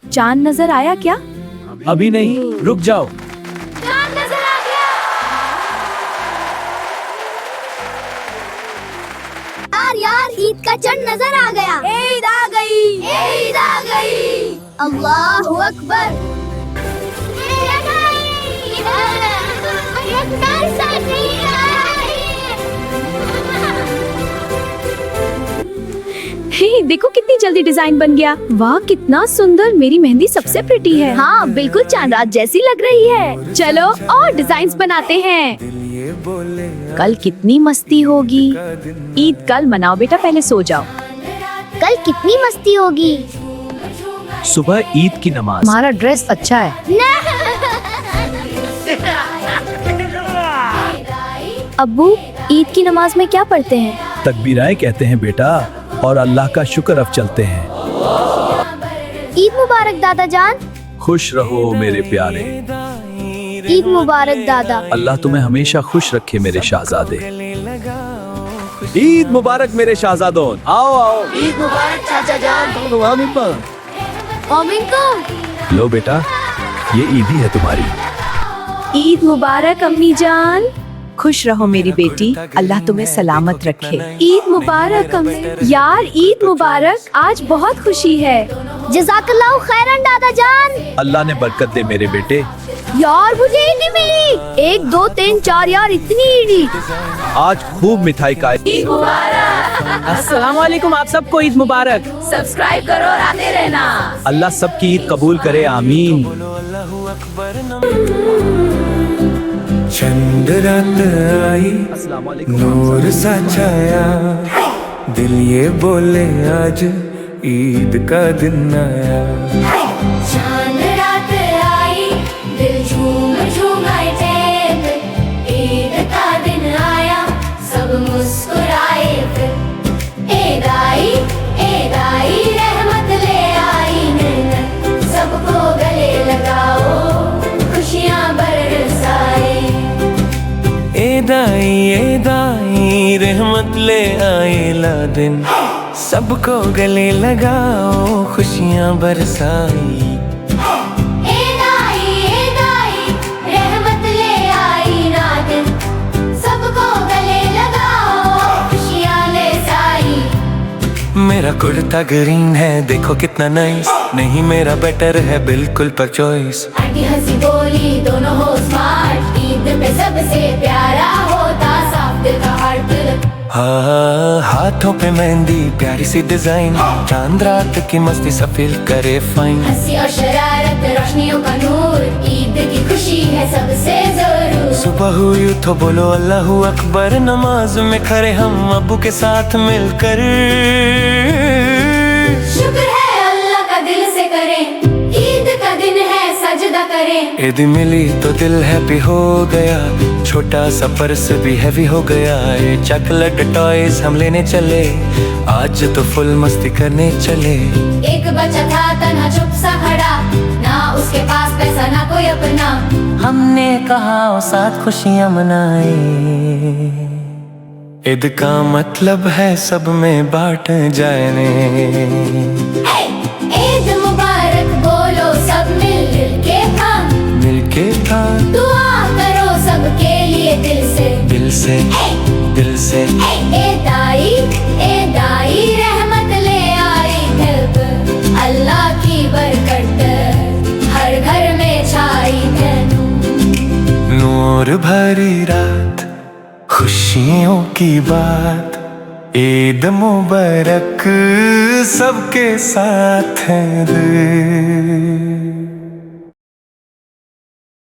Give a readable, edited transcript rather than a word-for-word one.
चांद नजर आया क्या? अभी नहीं, रुक जाओ। चांद नजर आ गया। यार ईद का चंद नजर आ गया। ईद आ गई। ईद आ गई। अल्लाहु अकबर। हे, देखो कितनी जल्दी डिजाइन बन गया। वाह कितना सुंदर, मेरी मेहंदी सबसे प्रिटी है। हाँ बिल्कुल चांद रात जैसी लग रही है। चलो और डिजाइन्स बनाते हैं। कल कितनी मस्ती होगी। ईद कल मनाओ बेटा, पहले सो जाओ। कल कितनी मस्ती होगी। सुबह ईद की नमाज। तुम्हारा ड्रेस अच्छा है। अब्बू ईद की नमाज में क्या पढ़ते हैं? तकबीराएं कहते हैं बेटा, और अल्लाह का शुक्र अब चलते हैं। ईद मुबारक दादा जान। खुश रहो मेरे प्यारे। ईद मुबारक दादा। अल्लाह तुम्हें हमेशा खुश रखे मेरे शहजादे। ईद मुबारक मेरे शहजादों। आओ आओ। ईद मुबारक चाचा जान। आमीन को। लो बेटा, ये ईदी है तुम्हारी। ईद मुबारक अम्मी जान। खुश रहो मेरी बेटी, अल्लाह तुम्हें सलामत रखे। ईद मुबारक अम्मी। यार ईद मुबारक, आज बहुत खुशी है। जज़ाकल्लाहु खैरन दादा जान। अल्लाह ने बरकत दे मेरे बेटे। यार मुझे ईदी मिली। 1 2 3 4 यार इतनी ईदी। आज खूब मिठाई का। अस्सलाम वालेकुम, आप सबको ईद मुबारक। सब्सक्राइब करो और आते रहना। अल्लाह सबकी ईद कबूल करे, आमीन। चंद रात आई, नूर सा छाया, दिल ये बोले आज ईद का दिन आया। चांद रात आई, दिल झूम झूम आए टेक, ईद का दिन आया, सब मुस्कुराए फिर। ईद आई रहमत ले आई नेमत, सबको गले लगाओ खुशियाँ बरसाए। ईद आई रहमत ले आए ला दिन, सबको गले लगाओ खुशियाँ बरसाई। ईद आई रहमत ले आई ना दिन, सबको गले लगाओ खुशियाँ ले साई। मेरा कुर्ता ग्रीन है, देखो कितना नाइस, नहीं मेरा बेटर है बिल्कुल पर चॉइस। आंटी हंसी बोली दोनों हो स्मार्ट, ईद पे सबसे प्यारा होता साफ दिल का हार्ट। हाँ, हाथों पे मेहंदी प्यारी सी डिजाइन, चांद रात की मस्ती सब फील करे फाइन। हंसी और शरारत रोशनियों का नूर, ईद की खुशी है सबसे जरूर। सुबह हुई तो बोलो अल्लाहु अकबर, नमाज में खड़े हम अब्बू के साथ मिलकर। शुक्र है अल्लाह का दिल से करें, ईद का दिन है सजदा करें। ईद मिली तो दिल हैप्पी हो गया, छोटा सा पर्स भी हैवी हो गया। ये चॉकलेट टॉयज हम लेने चले, आज तो फुल मस्ती करने चले। एक बच्चा था तन्हा चुप सा खड़ा, ना उसके पास पैसा ना कोई अपना। हमने कहा ओ साथ खुशियाँ मनाए। ईद का मतलब है सब में बांट जाने। ईद मुबारक बोलो सब मिल के था, मिलके था दुआ करो सबके लिए दिल से, दिल से, दिल से। ईद आई रहमत ले आई दिल पर, अल्लाह की बरकत हर घर में छाई तेनू। नूर भरी रात, खुशियों की बात, ईद मुबारक सबके साथ है।